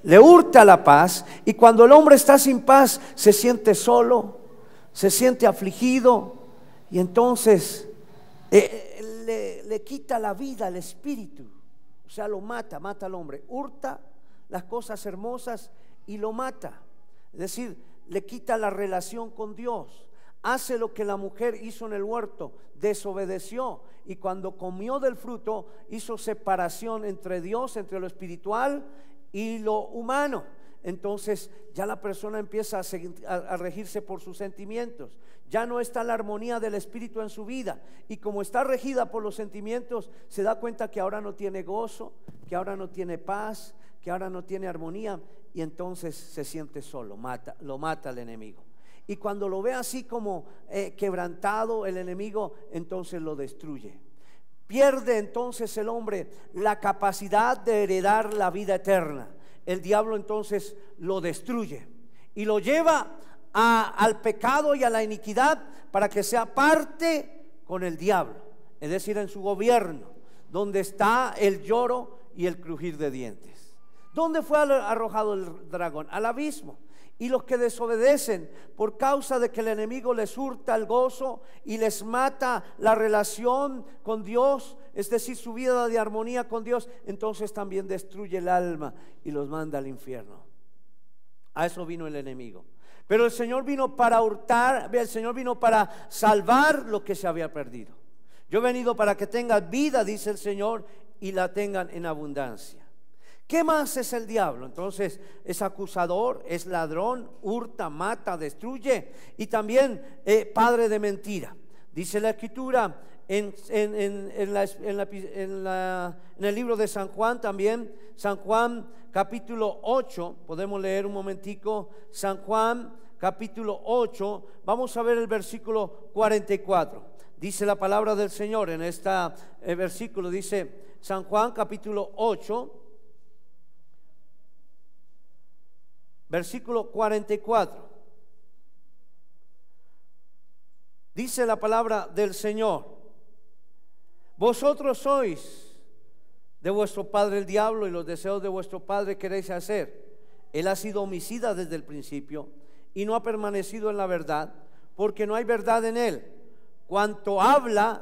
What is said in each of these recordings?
le hurta la paz, y cuando el hombre está sin paz se siente solo, se siente afligido, y entonces le quita la vida, el espíritu, o sea, lo mata al hombre, hurta las cosas hermosas y lo mata, es decir, le quita la relación con Dios. Hace lo que la mujer hizo en el huerto, desobedeció, y cuando comió del fruto hizo separación entre Dios, entre lo espiritual y lo humano. Entonces ya la persona empieza a regirse por sus sentimientos, ya no está la armonía del espíritu en su vida, y como está regida por los sentimientos, se da cuenta que ahora no tiene gozo, que ahora no tiene paz, que ahora no tiene armonía, y entonces se siente solo, lo mata el enemigo. Y cuando lo ve así como quebrantado el enemigo, entonces lo destruye. Pierde entonces el hombre la capacidad de heredar la vida eterna. El diablo entonces lo destruye y lo lleva al pecado y a la iniquidad, para que sea parte con el diablo, es decir, en su gobierno, donde está el lloro y el crujir de dientes. ¿Dónde fue arrojado el dragón? Al abismo. Y los que desobedecen por causa de que el enemigo les hurta el gozo y les mata la relación con Dios, es decir, su vida de armonía con Dios, entonces también destruye el alma y los manda al infierno. A eso vino el enemigo. Pero el Señor vino para hurtar, el Señor vino para salvar lo que se había perdido. Yo he venido para que tengan vida, dice el Señor, y la tengan en abundancia. ¿Qué más es el diablo? Entonces es acusador, es ladrón, hurta, mata, destruye, y también padre de mentira. Dice la Escritura en el libro de San Juan también, San Juan capítulo 8, podemos leer un momentico, San Juan capítulo 8, vamos a ver el versículo 44. Dice la palabra del Señor en este versículo, dice San Juan capítulo 8, versículo 44. Dice la palabra del Señor: vosotros sois de vuestro padre el diablo, y los deseos de vuestro padre queréis hacer. Él ha sido homicida desde el principio y no ha permanecido en la verdad, porque no hay verdad en él. Cuando habla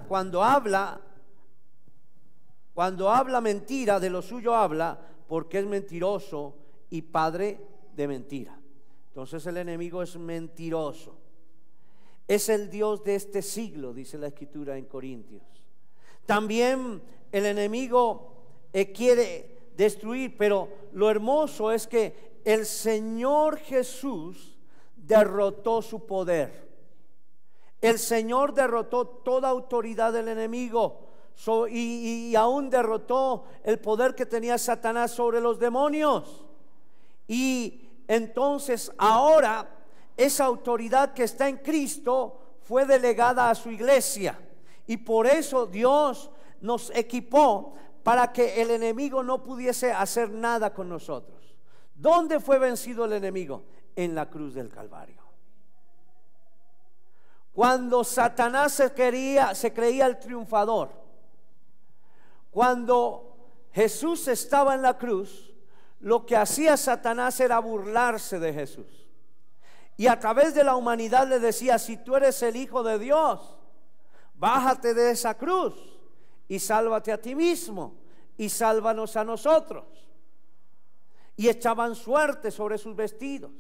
mentira, de lo suyo habla, porque es mentiroso y padre de mentira. Entonces el enemigo es mentiroso, es el Dios de este siglo, dice la Escritura en Corintios. También el enemigo quiere destruir, pero lo hermoso es que el Señor Jesús derrotó su poder. El Señor derrotó toda autoridad del enemigo, y aún derrotó el poder que tenía Satanás sobre los demonios. Y entonces ahora esa autoridad que está en Cristo fue delegada a su iglesia, y por eso Dios nos equipó para que el enemigo no pudiese hacer nada con nosotros. ¿Dónde fue vencido el enemigo? En la cruz del Calvario. Cuando Satanás se creía el triunfador, cuando Jesús estaba en la cruz, lo que hacía Satanás era burlarse de Jesús, y a través de la humanidad le decía: si tú eres el Hijo de Dios, bájate de esa cruz y sálvate a ti mismo y sálvanos a nosotros. Y echaban suerte sobre sus vestidos.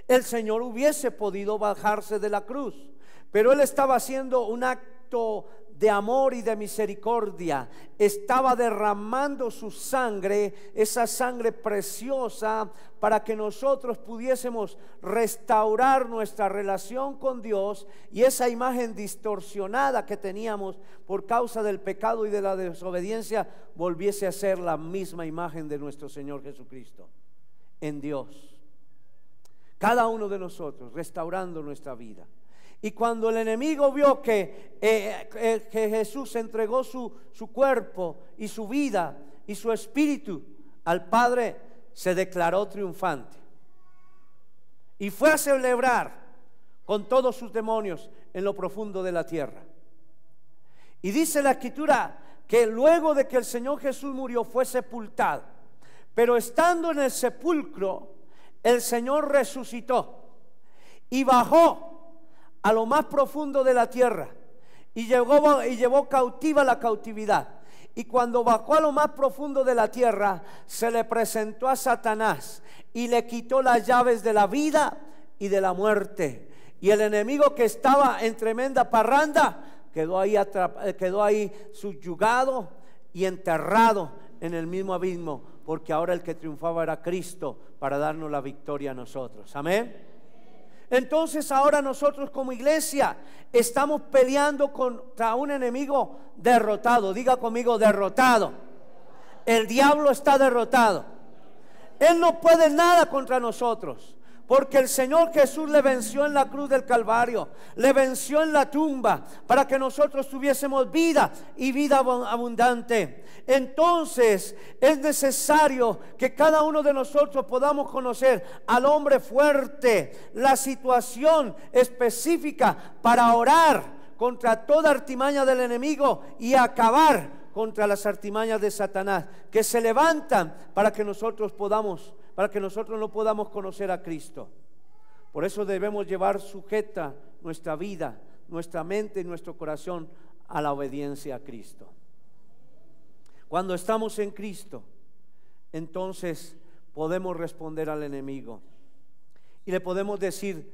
El Señor hubiese podido bajarse de la cruz, pero Él estaba haciendo un acto de amor y de misericordia. Estaba derramando su sangre, esa sangre preciosa, para que nosotros pudiésemos restaurar nuestra relación con Dios, y esa imagen distorsionada que teníamos por causa del pecado y de la desobediencia volviese a ser la misma imagen de nuestro Señor Jesucristo en Dios. Cada uno de nosotros restaurando nuestra vida. Y cuando el enemigo vio que Jesús entregó su cuerpo y su vida y su espíritu al Padre, se declaró triunfante y fue a celebrar con todos sus demonios en lo profundo de la tierra. Y dice la Escritura que luego de que el Señor Jesús murió, fue sepultado. Pero estando en el sepulcro, el Señor resucitó y bajó a lo más profundo de la tierra y llevó cautiva la cautividad. Y cuando bajó a lo más profundo de la tierra, se le presentó a Satanás y le quitó las llaves de la vida y de la muerte. Y el enemigo, que estaba en tremenda parranda, quedó ahí subyugado y enterrado en el mismo abismo, porque ahora el que triunfaba era Cristo para darnos la victoria a nosotros. Amén. Entonces ahora nosotros como iglesia estamos peleando contra un enemigo derrotado. Diga conmigo: derrotado. El diablo está derrotado. Él no puede nada contra nosotros, porque el Señor Jesús le venció en la cruz del Calvario, le venció en la tumba, para que nosotros tuviésemos vida y vida abundante. Entonces es necesario que cada uno de nosotros podamos conocer al hombre fuerte, la situación específica para orar contra toda artimaña del enemigo y acabar contra las artimañas de Satanás que se levantan para que nosotros no podamos conocer a Cristo. Por eso debemos llevar sujeta nuestra vida, nuestra mente y nuestro corazón a la obediencia a Cristo. Cuando estamos en Cristo, entonces podemos responder al enemigo y le podemos decir: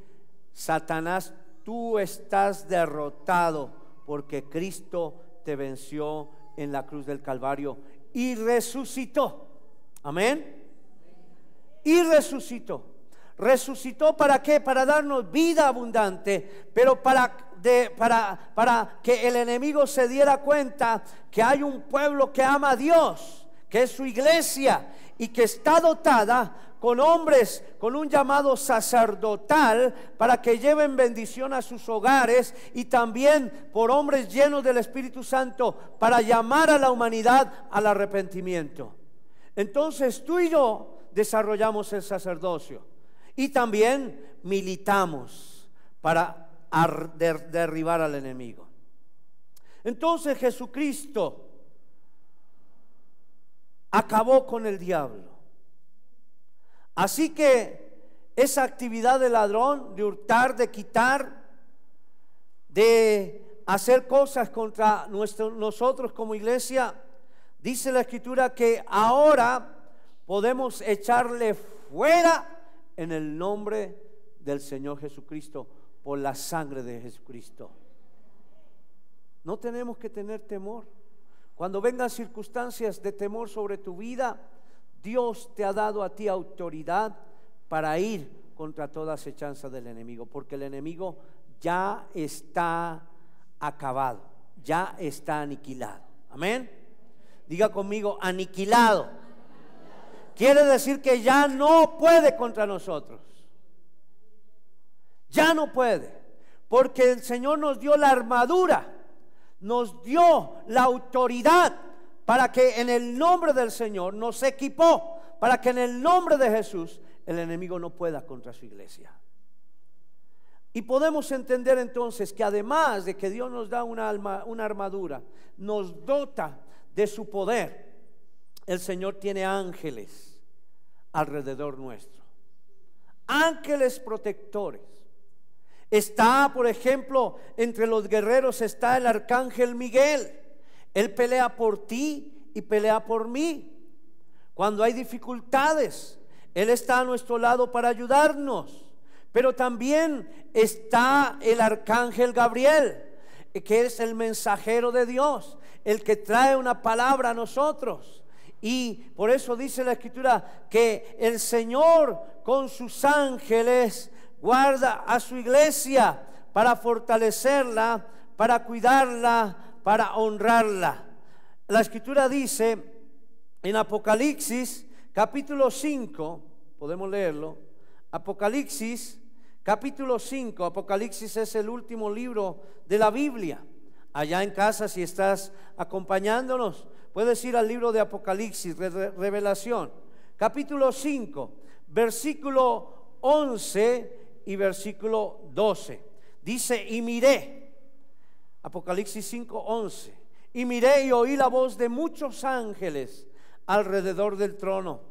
Satanás, tú estás derrotado, porque Cristo te venció en la cruz del Calvario y resucitó. Amén. Y resucitó. ¿Resucitó para qué? Para darnos vida abundante, pero para que el enemigo se diera cuenta que hay un pueblo que ama a Dios, que es su iglesia, y que está dotada con hombres con un llamado sacerdotal para que lleven bendición a sus hogares, y también por hombres llenos del Espíritu Santo para llamar a la humanidad al arrepentimiento. Entonces tú y yo desarrollamos el sacerdocio y también militamos para derribar al enemigo. Entonces Jesucristo acabó con el diablo. Así que esa actividad de ladrón, de hurtar, de quitar, de hacer cosas contra nosotros como iglesia, dice la Escritura que ahora podemos echarle fuera en el nombre del Señor Jesucristo, por la sangre de Jesucristo. No tenemos que tener temor. Cuando vengan circunstancias de temor sobre tu vida, Dios te ha dado a ti autoridad para ir contra toda acechanza del enemigo, porque el enemigo ya está acabado, ya está aniquilado. Amén. Diga conmigo: aniquilado. Quiere decir que ya no puede contra nosotros. Ya no puede, porque el Señor nos dio la armadura, nos dio la autoridad para que en el nombre del Señor, nos equipó para que en el nombre de Jesús el enemigo no pueda contra su iglesia. Y podemos entender entonces que además de que Dios nos da una armadura, nos dota de su poder, el Señor tiene ángeles alrededor nuestro, ángeles protectores. Está, por ejemplo, entre los guerreros está el arcángel Miguel. Él pelea por ti y pelea por mí. Cuando hay dificultades, Él está a nuestro lado para ayudarnos. Pero también está el arcángel Gabriel, que es el mensajero de Dios, el que trae una palabra a nosotros. Y por eso dice la Escritura que el Señor con sus ángeles guarda a su iglesia para fortalecerla, para cuidarla, para honrarla. La Escritura dice en Apocalipsis capítulo 5, podemos leerlo, Apocalipsis capítulo 5, Apocalipsis es el último libro de la Biblia. Allá en casa, si estás acompañándonos, puedes ir al libro de Apocalipsis, Revelación, capítulo 5, versículo 11 y versículo 12. Dice: y miré, Apocalipsis 5, 11, y miré y oí la voz de muchos ángeles alrededor del trono,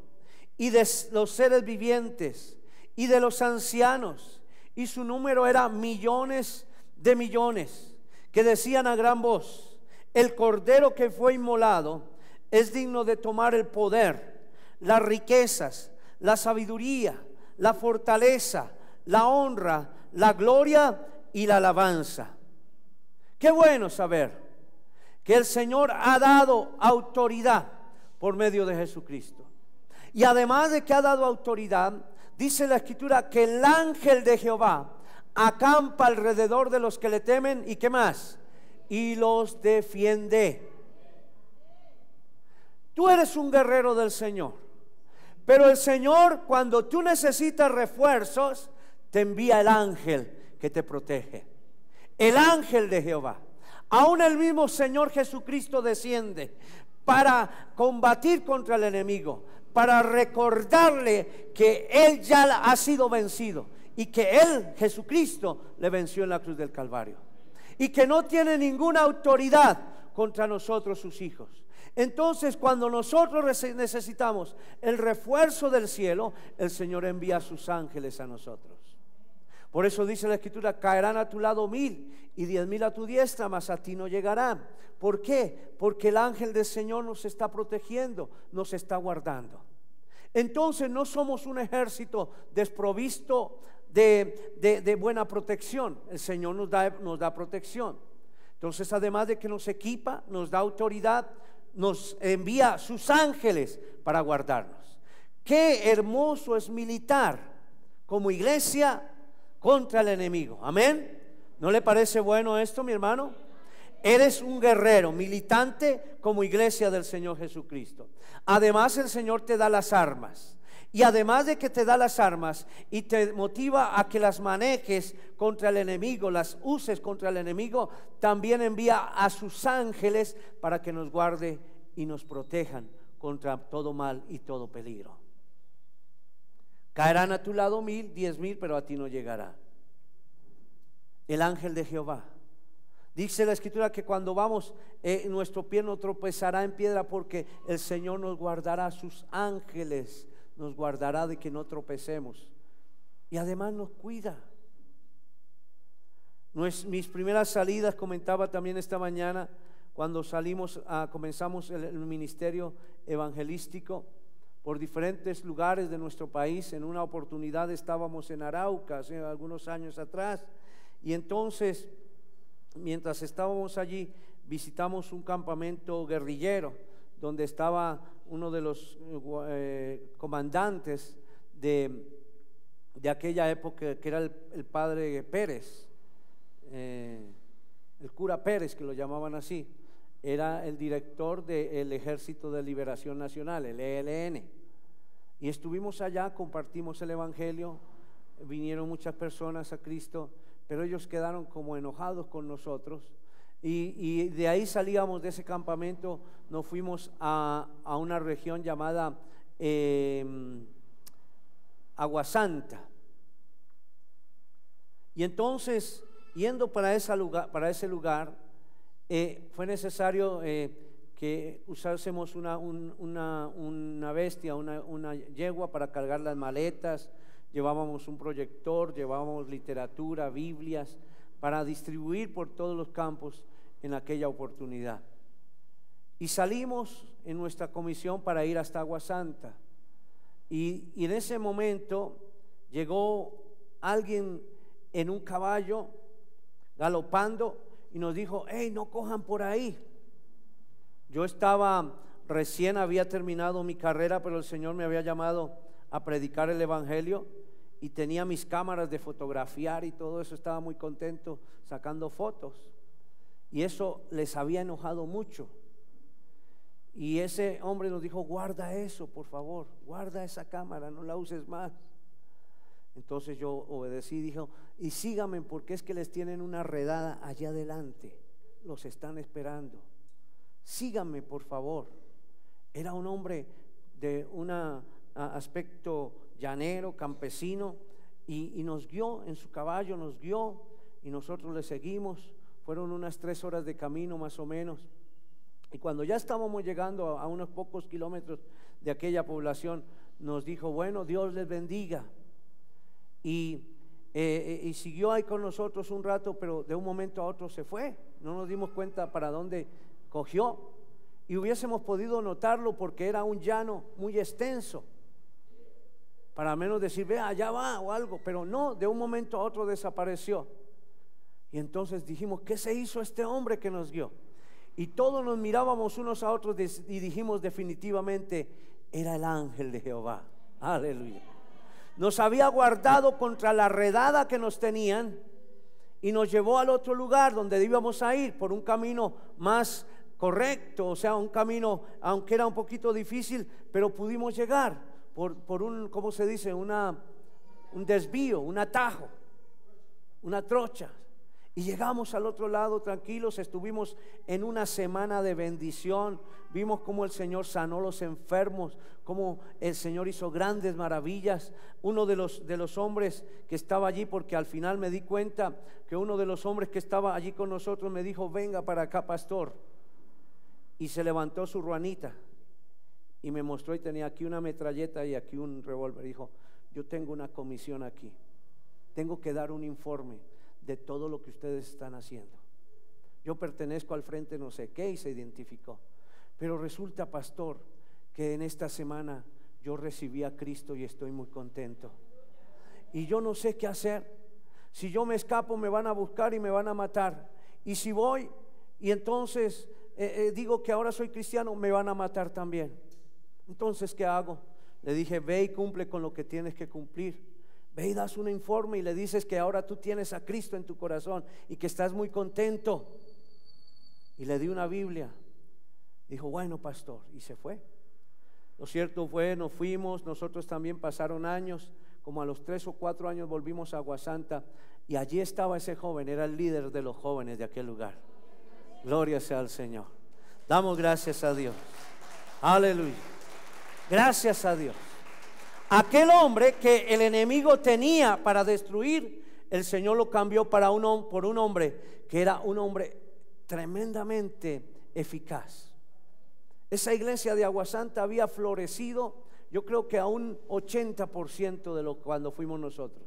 y de los seres vivientes y de los ancianos, y su número era millones de millones, que decían a gran voz: el Cordero que fue inmolado es digno de tomar el poder, las riquezas, la sabiduría, la fortaleza, la honra, la gloria y la alabanza. Qué bueno saber que el Señor ha dado autoridad por medio de Jesucristo. Y además de que ha dado autoridad, dice la Escritura que el ángel de Jehová acampa alrededor de los que le temen. ¿Y qué más? Y los defiende. Tú eres un guerrero del Señor, pero el Señor, cuando tú necesitas refuerzos, te envía el ángel que te protege. El ángel de Jehová. Aún el mismo Señor Jesucristo desciende para combatir contra el enemigo, para recordarle que Él ya ha sido vencido y que Él, Jesucristo, le venció en la cruz del Calvario, y que no tiene ninguna autoridad contra nosotros, sus hijos. Entonces, cuando nosotros necesitamos el refuerzo del cielo, el Señor envía a sus ángeles a nosotros. Por eso dice la Escritura: caerán a tu lado 1000 y 10,000 a tu diestra, mas a ti no llegarán. ¿Por qué? Porque el ángel del Señor nos está protegiendo, nos está guardando. Entonces no somos un ejército desprovisto de buena protección. El Señor nos da protección. Entonces, además de que nos equipa, nos da autoridad, nos envía sus ángeles para guardarnos. Qué hermoso es militar como iglesia contra el enemigo. Amén. ¿No le parece bueno esto, mi hermano? Eres un guerrero militante como iglesia del Señor Jesucristo. Además, el Señor te da las armas. Y además de que te da las armas y te motiva a que las manejes contra el enemigo, las uses contra el enemigo, también envía a sus ángeles para que nos guarde y nos protejan contra todo mal y todo peligro. Caerán a tu lado 1000, 10,000, pero a ti no llegará. El ángel de Jehová. Dice la Escritura que cuando vamos, nuestro pie no tropezará en piedra, porque el Señor nos guardará, sus ángeles nos guardará de que no tropecemos. Y además nos cuida. Mis primeras salidas, comentaba también esta mañana, cuando comenzamos el ministerio evangelístico por diferentes lugares de nuestro país. En una oportunidad estábamos en Arauca hace algunos años atrás, y entonces, mientras estábamos allí, visitamos un campamento guerrillero donde estaba uno de los comandantes de aquella época, que era el padre Pérez, el cura Pérez, que lo llamaban así. Era el director del Ejército de Liberación Nacional, el ELN. Y estuvimos allá, compartimos el evangelio, vinieron muchas personas a Cristo, pero ellos quedaron como enojados con nosotros. Y de ahí salíamos de ese campamento, nos fuimos a una región llamada Aguasanta. Y entonces, yendo para ese lugar, fue necesario que usásemos una bestia, una yegua para cargar las maletas. Llevábamos un proyector, llevábamos literatura, Biblias, para distribuir por todos los campos en aquella oportunidad. Y salimos en nuestra comisión para ir hasta Aguasanta. Y en ese momento llegó alguien en un caballo galopando y nos dijo: hey, no cojan por ahí. Yo recién había terminado mi carrera, pero el Señor me había llamado a predicar el evangelio, y tenía mis cámaras de fotografiar y todo eso. Estaba muy contento sacando fotos, y eso les había enojado mucho. Y ese hombre nos dijo: guarda eso, por favor, guarda esa cámara, no la uses más. Entonces yo obedecí y dijo: y síganme, porque es que les tienen una redada allá adelante, los están esperando. Síganme, por favor. Era un hombre de un aspecto llanero, campesino, y nos guió en su caballo, nos guió, y nosotros le seguimos. Fueron unas 3 horas de camino más o menos, y cuando ya estábamos llegando a unos pocos kilómetros de aquella población, nos dijo, bueno, Dios les bendiga. Y siguió ahí con nosotros un rato, pero de un momento a otro se fue. No nos dimos cuenta para dónde cogió. Y hubiésemos podido notarlo porque era un llano muy extenso, para menos decir, vea, allá va o algo. Pero no, de un momento a otro desapareció. Y entonces dijimos, ¿qué se hizo este hombre que nos guió? Y todos nos mirábamos unos a otros y dijimos definitivamente, era el ángel de Jehová. Aleluya. Nos había guardado contra la redada que nos tenían y nos llevó al otro lugar donde íbamos a ir por un camino más correcto, o sea, un camino, aunque era un poquito difícil, pero pudimos llegar por un, ¿cómo se dice? Un desvío, un atajo, una trocha. Y llegamos al otro lado tranquilos. Estuvimos en una semana de bendición. Vimos cómo el Señor sanó los enfermos, cómo el Señor hizo grandes maravillas. Uno de los hombres que estaba allí, porque al final me di cuenta que uno de los hombres que estaba allí con nosotros me dijo, venga para acá, pastor. Y se levantó su ruanita y me mostró, y tenía aquí una metralleta y aquí un revólver. Dijo, yo tengo una comisión aquí, tengo que dar un informe de todo lo que ustedes están haciendo. Yo pertenezco al frente no sé qué, y se identificó. Pero resulta, pastor, que en esta semana yo recibí a Cristo y estoy muy contento. Y yo no sé qué hacer. Si yo me escapo me van a buscar y me van a matar. Y si voy y entonces digo que ahora soy cristiano, me van a matar también. Entonces, ¿qué hago? Le dije, ve y cumple con lo que tienes que cumplir. Ve y das un informe y le dices que ahora tú tienes a Cristo en tu corazón y que estás muy contento. Y le di una Biblia. Dijo, bueno, pastor, y se fue. Lo cierto fue, nos fuimos, nosotros también pasaron años, como a los 3 o 4 años volvimos a Aguasanta y allí estaba ese joven, era el líder de los jóvenes de aquel lugar. Gloria sea al Señor. Damos gracias a Dios. Aleluya. Gracias a Dios. Aquel hombre que el enemigo tenía para destruir, el Señor lo cambió por un hombre que era un hombre tremendamente eficaz. Esa iglesia de Aguasanta había florecido, yo creo que a un 80% de lo cuando fuimos nosotros.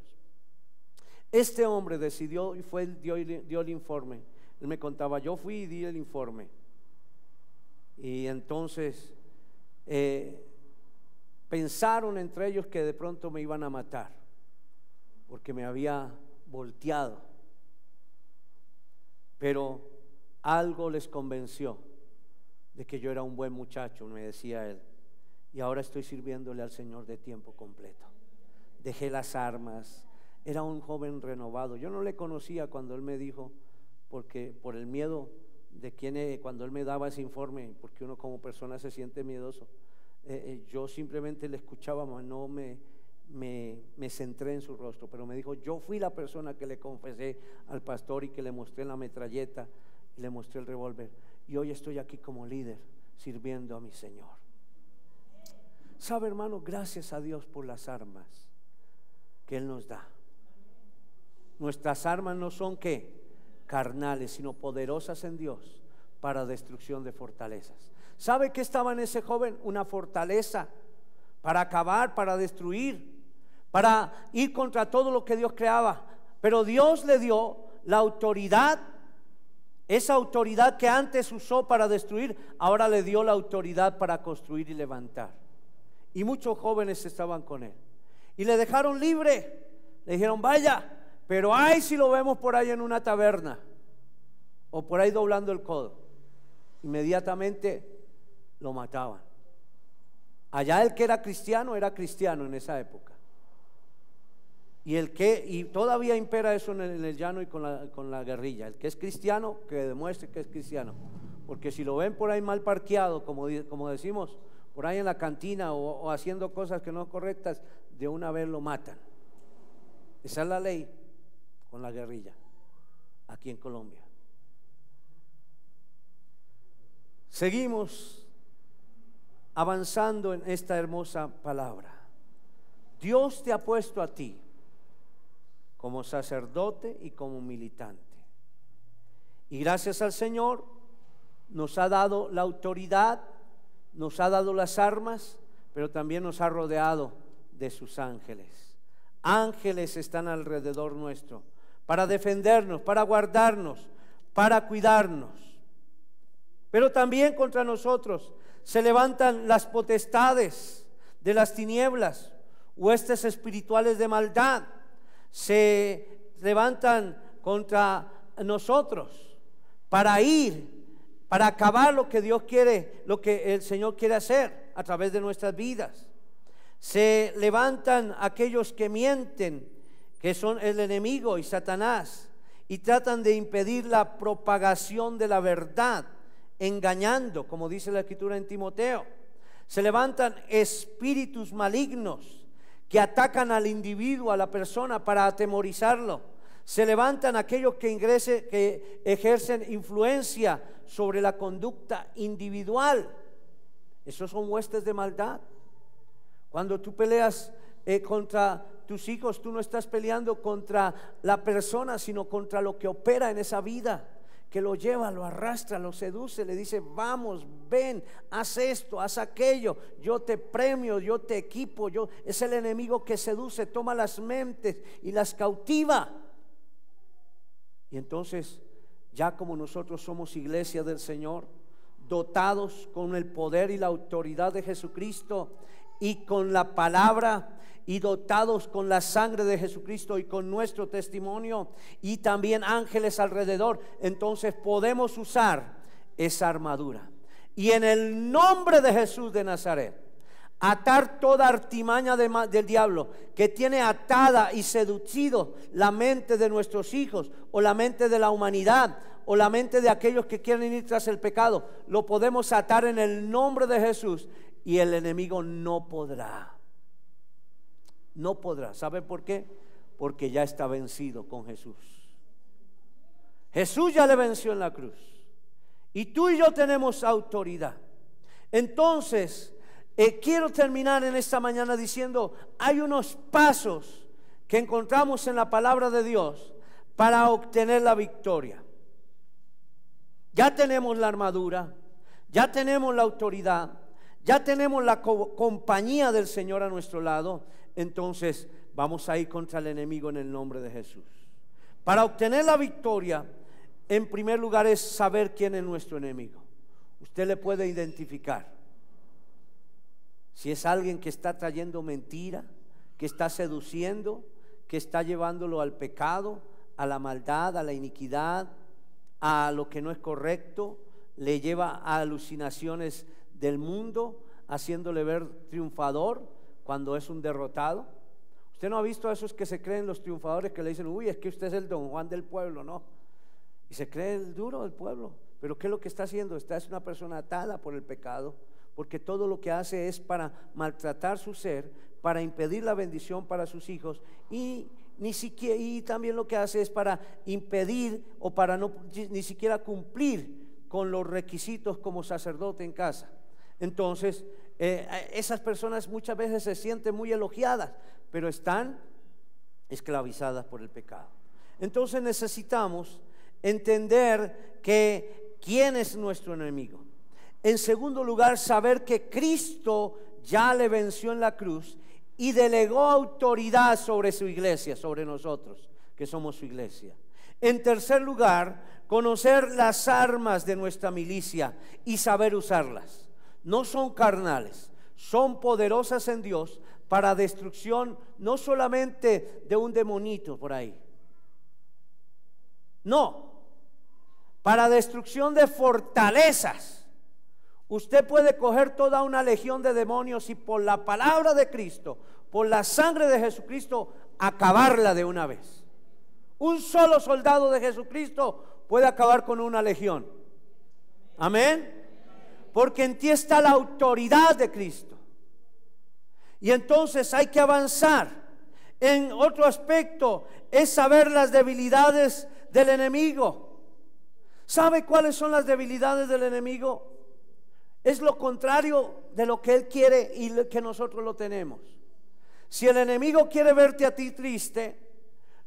Este hombre decidió y dio el informe. Él me contaba, yo fui y di el informe. Y entonces pensaron entre ellos que de pronto me iban a matar porque me había volteado, pero algo les convenció de que yo era un buen muchacho, me decía él, y ahora estoy sirviéndole al Señor de tiempo completo. Dejé las armas, era un joven renovado. Yo no le conocía cuando él me dijo, porque por el miedo de cuando él me daba ese informe, porque uno como persona se siente miedoso. Yo simplemente le escuchaba, no me centré en su rostro, pero me dijo, yo fui la persona que le confesé al pastor y que le mostré la metralleta y le mostré el revólver, y hoy estoy aquí como líder sirviendo a mi Señor. ¿Sabe, hermano? Gracias a Dios por las armas que Él nos da. Nuestras armas no son ¿qué? Carnales, sino poderosas en Dios para destrucción de fortalezas. ¿Sabe qué estaba en ese joven? Una fortaleza para acabar, para destruir, para ir contra todo lo que Dios creaba. Pero Dios le dio la autoridad, esa autoridad que antes usó para destruir, ahora le dio la autoridad para construir y levantar. Y muchos jóvenes estaban con él y le dejaron libre. Le dijeron, vaya, pero ay si lo vemos por ahí en una taberna o por ahí doblando el codo. Inmediatamente lo mataban. Allá el que era cristiano en esa época. Y todavía impera eso en el llano y con la guerrilla. El que es cristiano, que demuestre que es cristiano. Porque si lo ven por ahí mal parqueado, como decimos, por ahí en la cantina o haciendo cosas que no son correctas, de una vez lo matan. Esa es la ley con la guerrilla aquí en Colombia. Seguimos avanzando en esta hermosa palabra. Dios te ha puesto a ti como sacerdote y como militante. Y gracias al Señor nos ha dado la autoridad, nos ha dado las armas pero también nos ha rodeado de sus ángeles. Ángeles están alrededor nuestro para defendernos, para guardarnos, para cuidarnos. Pero también contra nosotros se levantan las potestades de las tinieblas, huestes espirituales de maldad, se levantan contra nosotros para para acabar lo que Dios quiere, lo que el Señor quiere hacer a través de nuestras vidas. Se levantan aquellos que mienten, que son el enemigo y Satanás, y tratan de impedir la propagación de la verdad, engañando, como dice la Escritura en Timoteo. Se levantan espíritus malignos que atacan al individuo, a la persona, para atemorizarlo. Se levantan aquellos que ejercen influencia sobre la conducta individual. Esos son huestes de maldad. Cuando tú peleas contra tus hijos, tú no estás peleando contra la persona, sino contra lo que opera en esa vida, que lo lleva, lo arrastra, lo seduce, le dice: vamos, ven, haz esto, haz aquello, yo te premio, yo te equipo. Es el enemigo que seduce, toma las mentes y las cautiva. Y entonces, ya como nosotros somos iglesia del Señor, dotados con el poder y la autoridad de Jesucristo y con la palabra, y dotados con la sangre de Jesucristo y con nuestro testimonio, y también ángeles alrededor, entonces podemos usar esa armadura y en el nombre de Jesús de Nazaret atar toda artimaña del diablo que tiene atada y seducido la mente de nuestros hijos, o la mente de la humanidad, o la mente de aquellos que quieren ir tras el pecado. Lo podemos atar en el nombre de Jesús, y el enemigo no podrá. No podrá. ¿Sabe por qué? Porque ya está vencido con Jesús. Jesús ya le venció en la cruz, y tú y yo tenemos autoridad. Entonces quiero terminar en esta mañana diciendo: hay unos pasos que encontramos en la palabra de Dios para obtener la victoria. Ya tenemos la armadura, ya tenemos la autoridad, ya tenemos la compañía del Señor a nuestro lado. Entonces vamos a ir contra el enemigo en el nombre de Jesús. Para obtener la victoria, en primer lugar, es saber quién es nuestro enemigo. Usted le puede identificar. Si es alguien que está trayendo mentira, que está seduciendo, que está llevándolo al pecado, a la maldad, a la iniquidad, a lo que no es correcto, le lleva a alucinaciones del mundo, haciéndole ver triunfador cuando es un derrotado. ¿Usted no ha visto a esos que se creen los triunfadores, que le dicen: uy, es que usted es el Don Juan del pueblo? No, y se cree el duro del pueblo. Pero ¿qué es lo que está haciendo? Es una persona atada por el pecado, porque todo lo que hace es para maltratar su ser, para impedir la bendición para sus hijos, y también lo que hace es para impedir, o para ni siquiera cumplir con los requisitos como sacerdote en casa. Entonces esas personas muchas veces se sienten muy elogiadas, pero están esclavizadas por el pecado. Entonces necesitamos entender quién es nuestro enemigo. En segundo lugar, saber que Cristo ya le venció en la cruz y delegó autoridad sobre su iglesia, sobre nosotros que somos su iglesia. En tercer lugar, conocer las armas de nuestra milicia y saber usarlas. No son carnales, son poderosas en Dios para destrucción, no solamente de un demonito por ahí, no, para destrucción de fortalezas. Usted puede coger toda una legión de demonios y por la palabra de Cristo, por la sangre de Jesucristo, acabarla de una vez. Un solo soldado de Jesucristo puede acabar con una legión. Amén. Porque en ti está la autoridad de Cristo. Y entonces hay que avanzar. En otro aspecto es saber las debilidades del enemigo. ¿Sabe cuáles son las debilidades del enemigo? Es lo contrario de lo que él quiere y que nosotros lo tenemos. Si el enemigo quiere verte a ti triste,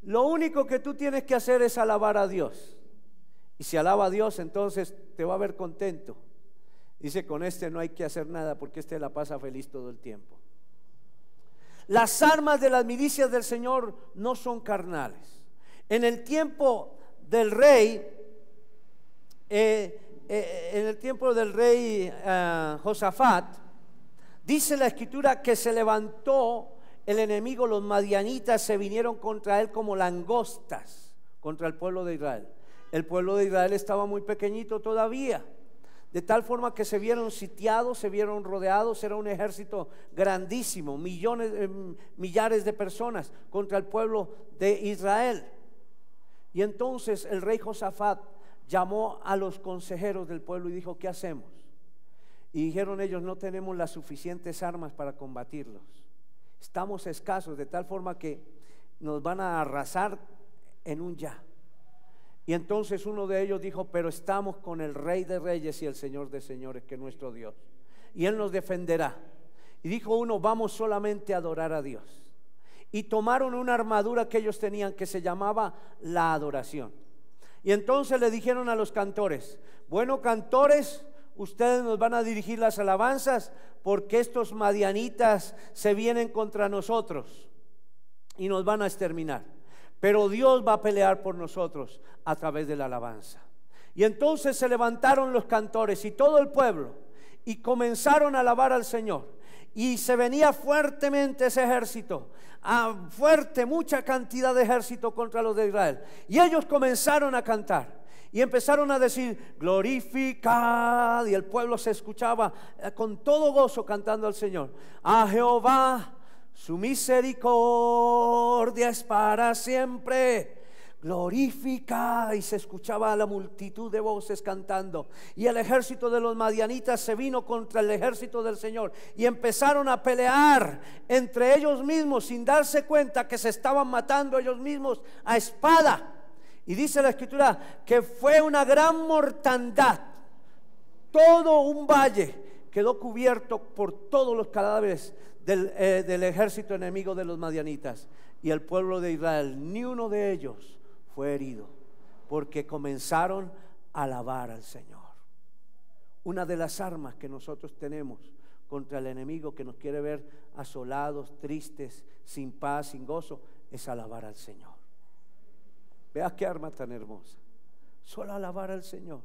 lo único que tú tienes que hacer es alabar a Dios. Y si alaba a Dios, entonces te va a ver contento. Dice, con este no hay que hacer nada porque este la pasa feliz todo el tiempo. Las armas de las milicias del Señor no son carnales. En el tiempo del rey, Josafat, dice la escritura que se levantó el enemigo, los madianitas se vinieron contra él como langostas contra el pueblo de Israel. El pueblo de Israel estaba muy pequeñito todavía, de tal forma que se vieron sitiados, se vieron rodeados. Era un ejército grandísimo, millares de personas contra el pueblo de Israel. Y entonces el rey Josafat llamó a los consejeros del pueblo y dijo, ¿qué hacemos? Y dijeron ellos, no tenemos las suficientes armas para combatirlos. Estamos escasos, de tal forma que nos van a arrasar en un ya. Y entonces uno de ellos dijo, pero estamos con el Rey de Reyes y el Señor de Señores, que es nuestro Dios, y Él nos defenderá. Y dijo uno, vamos solamente a adorar a Dios. Y tomaron una armadura que ellos tenían que se llamaba la adoración. Y entonces le dijeron a los cantores, bueno, cantores, ustedes nos van a dirigir las alabanzas porque estos madianitas se vienen contra nosotros y nos van a exterminar. Pero Dios va a pelear por nosotros a través de la alabanza. Y entonces se levantaron los cantores y todo el pueblo y comenzaron a alabar al Señor. Y se venía fuertemente ese ejército, mucha cantidad de ejército contra los de Israel. Y ellos comenzaron a cantar y empezaron a decir, glorificad. Y el pueblo se escuchaba con todo gozo cantando al Señor. A Jehová, su misericordia es para siempre. Glorifica. Y se escuchaba la multitud de voces cantando. Y el ejército de los madianitas se vino contra el ejército del Señor y empezaron a pelear entre ellos mismos sin darse cuenta que se estaban matando ellos mismos a espada. Y dice la escritura que fue una gran mortandad. Todo un valle quedó cubierto por todos los cadáveres del ejército enemigo de los madianitas. Y el pueblo de Israel, ni uno de ellos fue herido, porque comenzaron a alabar al Señor. Una de las armas que nosotros tenemos contra el enemigo que nos quiere ver asolados, tristes, sin paz, sin gozo, es alabar al Señor. Vea qué arma tan hermosa. Solo alabar al Señor.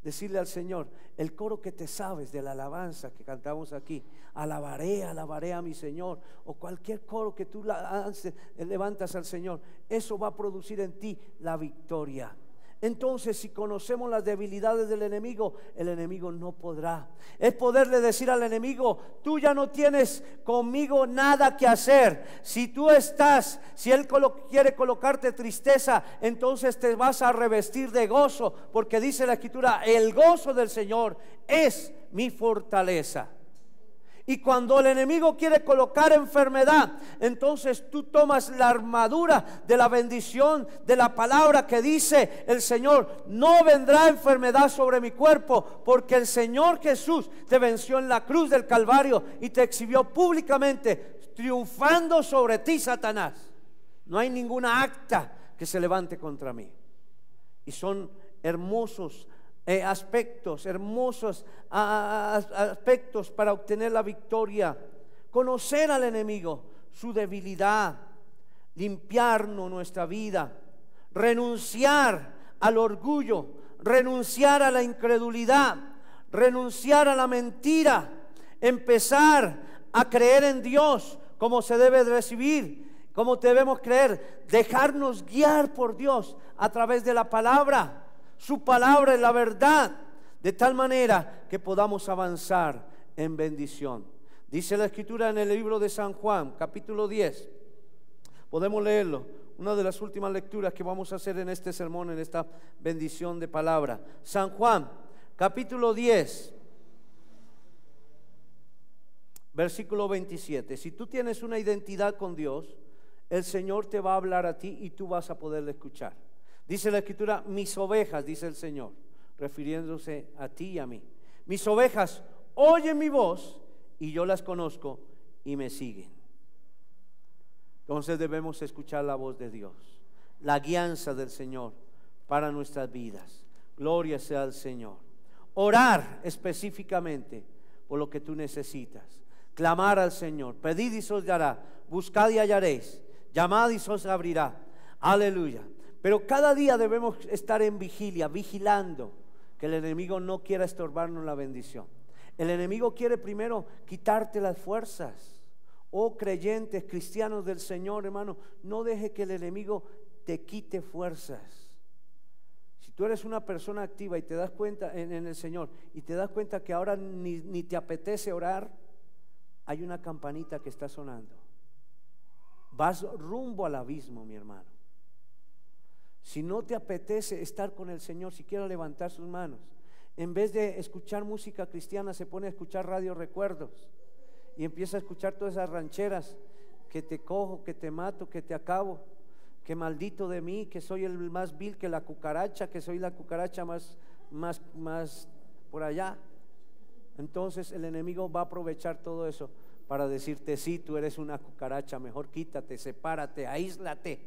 Decirle al Señor, el coro que te sabes de la alabanza que cantamos aquí, alabaré, alabaré a mi Señor, o cualquier coro que tú levantas al Señor, eso va a producir en ti la victoria. Entonces, si conocemos las debilidades del enemigo, el enemigo no podrá. Es poderle decir al enemigo, tú ya no tienes conmigo nada que hacer. Si él quiere colocarte tristeza, entonces te vas a revestir de gozo, porque dice la escritura, el gozo del Señor es mi fortaleza. Y cuando el enemigo quiere colocar enfermedad, entonces tú tomas la armadura de la bendición de la palabra que dice el Señor, no vendrá enfermedad sobre mi cuerpo, porque el Señor Jesús te venció en la cruz del Calvario y te exhibió públicamente, triunfando sobre ti, Satanás. No hay ninguna acta que se levante contra mí. Y son hermosos hermosos aspectos para obtener la victoria. Conocer al enemigo, su debilidad, limpiarnos nuestra vida, renunciar al orgullo, renunciar a la incredulidad, renunciar a la mentira, empezar a creer en Dios como se debe de recibir, como debemos creer, dejarnos guiar por Dios a través de la palabra. Su palabra es la verdad, de tal manera que podamos avanzar en bendición. Dice la escritura en el libro de San Juan, capítulo 10. Podemos leerlo, una de las últimas lecturas que vamos a hacer en este sermón, en esta bendición de palabra. San Juan, capítulo 10, versículo 27. Si tú tienes una identidad con Dios, el Señor te va a hablar a ti y tú vas a poderle escuchar. Dice la escritura, mis ovejas, dice el Señor, refiriéndose a ti y a mí. Mis ovejas oyen mi voz y yo las conozco y me siguen. Entonces debemos escuchar la voz de Dios, la guianza del Señor para nuestras vidas. Gloria sea al Señor. orar específicamente por lo que tú necesitas, clamar al Señor, pedid y se os dará, buscad y hallaréis, llamad y se os abrirá. Aleluya. Pero cada día debemos estar en vigilia, vigilando que el enemigo no quiera estorbarnos la bendición. El enemigo quiere primero quitarte las fuerzas. Oh creyentes, cristianos del Señor, hermano, no deje que el enemigo te quite fuerzas. Si tú eres una persona activa y te das cuenta en el Señor y te das cuenta que ahora ni te apetece orar, hay una campanita que está sonando. Vas rumbo al abismo, mi hermano. Si no te apetece estar con el Señor, si quiere levantar sus manos, en vez de escuchar música cristiana, se pone a escuchar Radio Recuerdos y empieza a escuchar todas esas rancheras: que te cojo, que te mato, que te acabo, que maldito de mí, que soy el más vil que la cucaracha, que soy la cucaracha más por allá. Entonces el enemigo va a aprovechar todo eso para decirte: sí, tú eres una cucaracha, mejor quítate, sepárate, aíslate,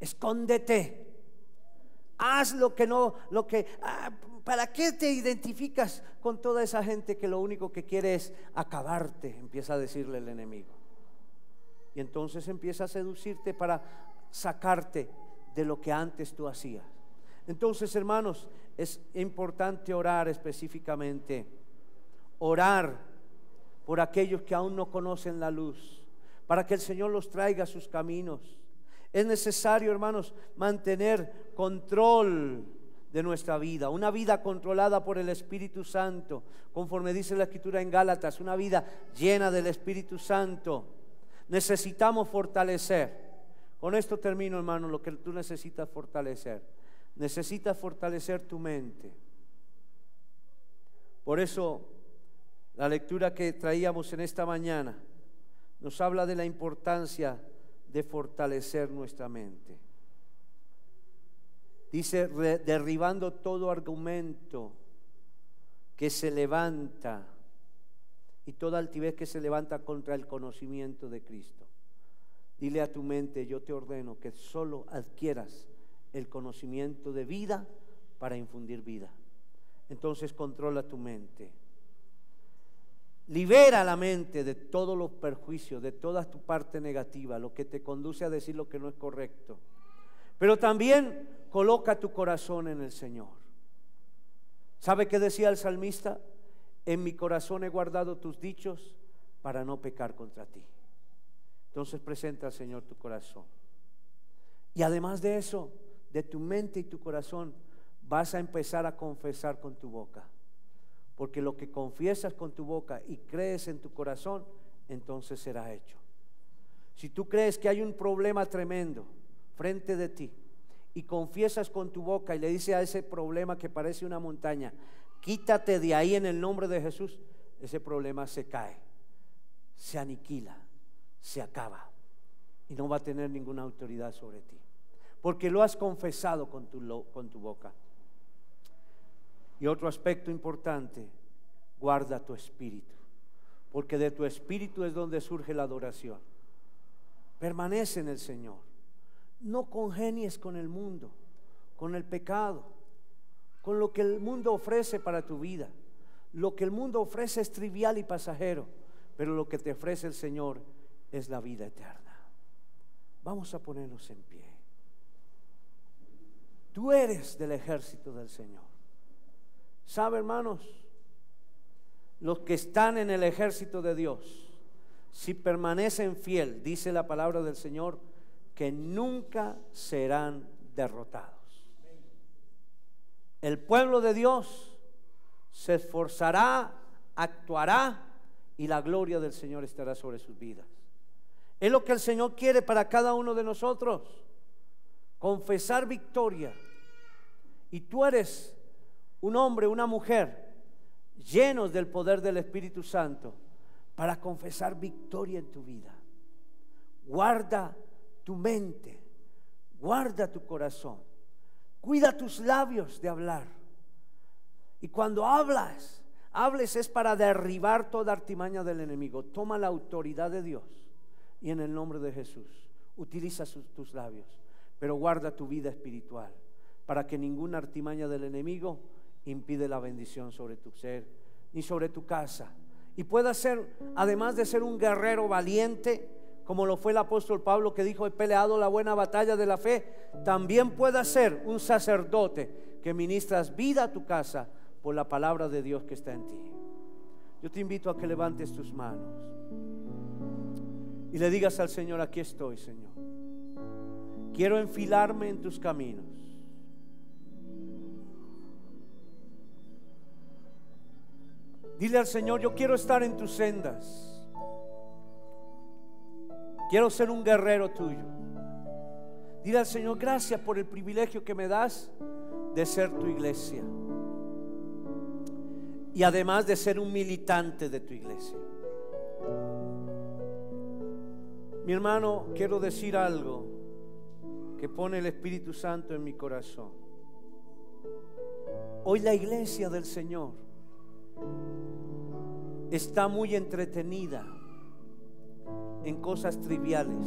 escóndete, haz ¿para qué te identificas con toda esa gente que lo único que quiere es acabarte? Empieza a decirle el enemigo. Y entonces empieza a seducirte para sacarte de lo que antes tú hacías. Entonces, hermanos, es importante orar específicamente, orar por aquellos que aún no conocen la luz, para que el Señor los traiga a sus caminos. Es necesario, hermanos, mantener control de nuestra vida, una vida controlada por el Espíritu Santo, conforme dice la Escritura en Gálatas, una vida llena del Espíritu Santo. Necesitamos fortalecer. Con esto termino, hermano, lo que tú necesitas fortalecer. Necesitas fortalecer tu mente. Por eso la lectura que traíamos en esta mañana nos habla de la importancia de fortalecer nuestra mente. Dice: derribando todo argumento que se levanta y toda altivez que se levanta contra el conocimiento de Cristo. Dile a tu mente: yo te ordeno que solo adquieras el conocimiento de vida para infundir vida. Entonces controla tu mente. Libera la mente de todos los perjuicios, de toda tu parte negativa, lo que te conduce a decir lo que no es correcto. Pero también coloca tu corazón en el Señor. ¿Sabe qué decía el salmista? En mi corazón he guardado tus dichos para no pecar contra ti. Entonces presenta al Señor tu corazón. Y además de eso, de tu mente y tu corazón, vas a empezar a confesar con tu boca. Porque lo que confiesas con tu boca y crees en tu corazón, entonces será hecho. Si tú crees que hay un problema tremendo frente de ti y confiesas con tu boca y le dices a ese problema que parece una montaña: quítate de ahí en el nombre de Jesús, ese problema se cae, se aniquila, se acaba y no va a tener ninguna autoridad sobre ti, porque lo has confesado con tu boca. Y otro aspecto importante: guarda tu espíritu, porque de tu espíritu es donde surge la adoración. Permanece en el Señor. No congenies con el mundo, con el pecado, con lo que el mundo ofrece para tu vida. Lo que el mundo ofrece es trivial y pasajero, pero lo que te ofrece el Señor es la vida eterna. Vamos a ponernos en pie. Tú eres del ejército del Señor. ¿Sabe, hermanos? Los que están en el ejército de Dios, si permanecen fiel, dice la palabra del Señor, que nunca serán derrotados. El pueblo de Dios se esforzará, actuará, y la gloria del Señor estará sobre sus vidas. Es lo que el Señor quiere para cada uno de nosotros: confesar victoria. Y tú eres un hombre, una mujer llenos del poder del Espíritu Santo para confesar victoria en tu vida. Guarda tu mente, guarda tu corazón, cuida tus labios de hablar. Y cuando hables es para derribar toda artimaña del enemigo. Toma la autoridad de Dios y en el nombre de Jesús utiliza tus labios, pero guarda tu vida espiritual para que ninguna artimaña del enemigo impide la bendición sobre tu ser ni sobre tu casa. Y puedas ser, además de ser un guerrero valiente, como lo fue el apóstol Pablo, que dijo: he peleado la buena batalla de la fe, también puedas ser un sacerdote que ministras vida a tu casa por la palabra de Dios que está en ti. Yo te invito a que levantes tus manos y le digas al Señor: aquí estoy, Señor, quiero enfilarme en tus caminos. Dile al Señor: yo quiero estar en tus sendas, quiero ser un guerrero tuyo. Dile al Señor: gracias por el privilegio que me das de ser tu iglesia, y además de ser un militante de tu iglesia. Mi hermano, quiero decir algo que pone el Espíritu Santo en mi corazón. Hoy la iglesia del Señor está muy entretenida en cosas triviales,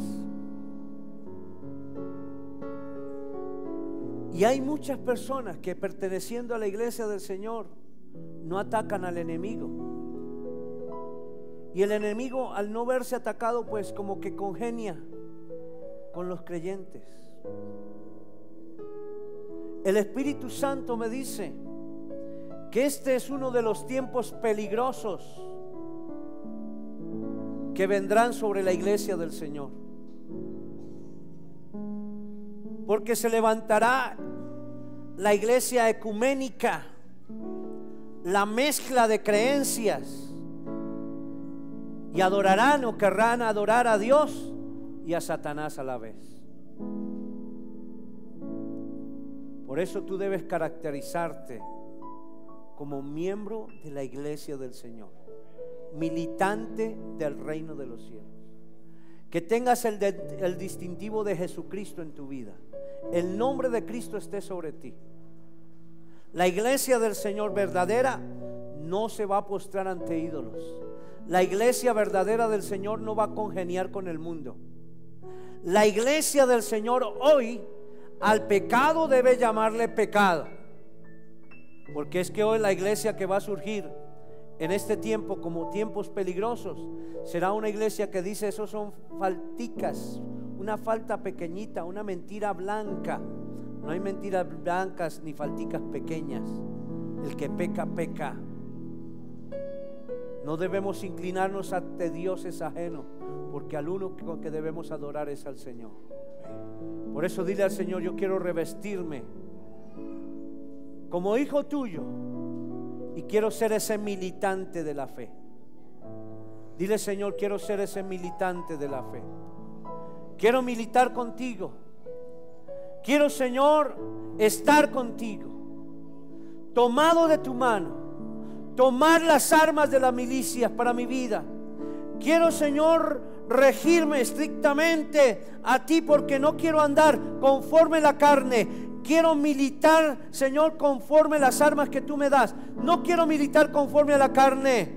y hay muchas personas que, perteneciendo a la iglesia del Señor, no atacan al enemigo, y el enemigo, al no verse atacado, pues como que congenia con los creyentes. El Espíritu Santo me dice que este es uno de los tiempos peligrosos que vendrán sobre la iglesia del Señor, porque se levantará la iglesia ecuménica, la mezcla de creencias, y adorarán o querrán adorar a Dios y a Satanás a la vez. Por eso tú debes caracterizarte como miembro de la iglesia del Señor, militante del reino de los cielos. Que tengas el distintivo de Jesucristo en tu vida. El nombre de Cristo esté sobre ti. La iglesia del Señor verdadera no se va a postrar ante ídolos. La iglesia verdadera del Señor no va a congeniar con el mundo. La iglesia del Señor hoy, al pecado debe llamarle pecado, porque es que hoy la iglesia que va a surgir en este tiempo, como tiempos peligrosos, será una iglesia que dice: esos son falticas, una falta pequeñita, una mentira blanca. No hay mentiras blancas ni falticas pequeñas. El que peca, peca. No debemos inclinarnos ante dioses ajenos, porque al único que debemos adorar es al Señor. Por eso dile al Señor: yo quiero revestirme como hijo tuyo y quiero ser ese militante de la fe. Dile: Señor, quiero ser ese militante de la fe. Quiero militar contigo. Quiero, Señor, estar contigo, tomado de tu mano, tomar las armas de las milicias para mi vida. Quiero, Señor, regirme estrictamente a ti, porque no quiero andar conforme la carne. Quiero militar, Señor, conforme las armas que tú me das. No quiero militar conforme a la carne,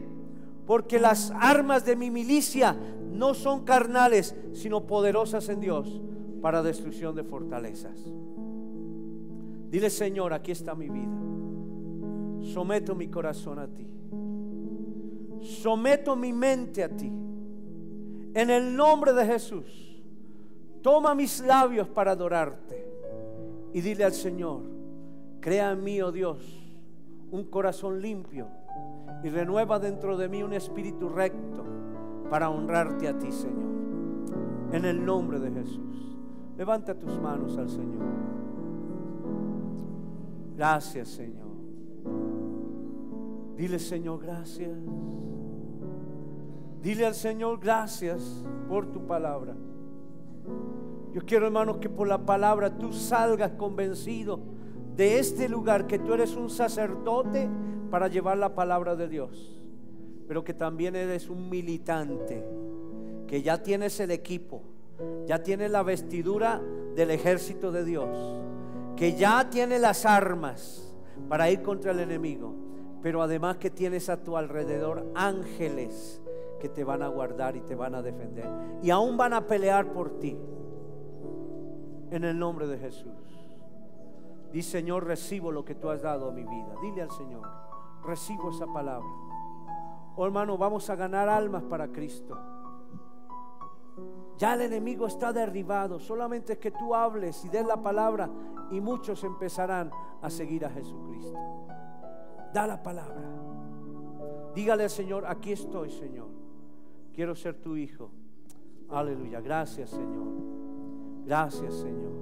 porque las armas de mi milicia no son carnales, sino poderosas en Dios para destrucción de fortalezas. Dile: Señor, aquí está mi vida. Someto mi corazón a ti. Someto mi mente a ti. En el nombre de Jesús, toma mis labios para adorarte. Y dile al Señor: crea en mí, oh Dios, un corazón limpio, y renueva dentro de mí un espíritu recto para honrarte a ti, Señor. En el nombre de Jesús. Levanta tus manos al Señor. Gracias, Señor. Dile: Señor, gracias. Dile al Señor: gracias por tu palabra. Yo quiero, hermanos, que por la palabra tú salgas convencido de este lugar, que tú eres un sacerdote para llevar la palabra de Dios, pero que también eres un militante, que ya tienes el equipo, ya tienes la vestidura del ejército de Dios, que ya tienes las armas para ir contra el enemigo, pero además que tienes a tu alrededor ángeles que te van a guardar y te van a defender, y aún van a pelear por ti. En el nombre de Jesús. Di, Señor, recibo lo que tú has dado a mi vida. Dile al Señor, recibo esa palabra. Oh, hermano, vamos a ganar almas para Cristo. Ya el enemigo está derribado. Solamente es que tú hables y des la palabra y muchos empezarán a seguir a Jesucristo. Da la palabra. Dígale al Señor, aquí estoy, Señor. Quiero ser tu hijo. Aleluya. Gracias, Señor. Gracias, Señor.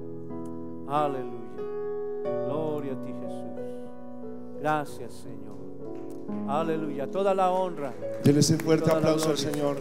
Aleluya. Gloria a ti, Jesús. Gracias, Señor. Aleluya. Toda la honra. Dele ese fuerte aplauso al Señor.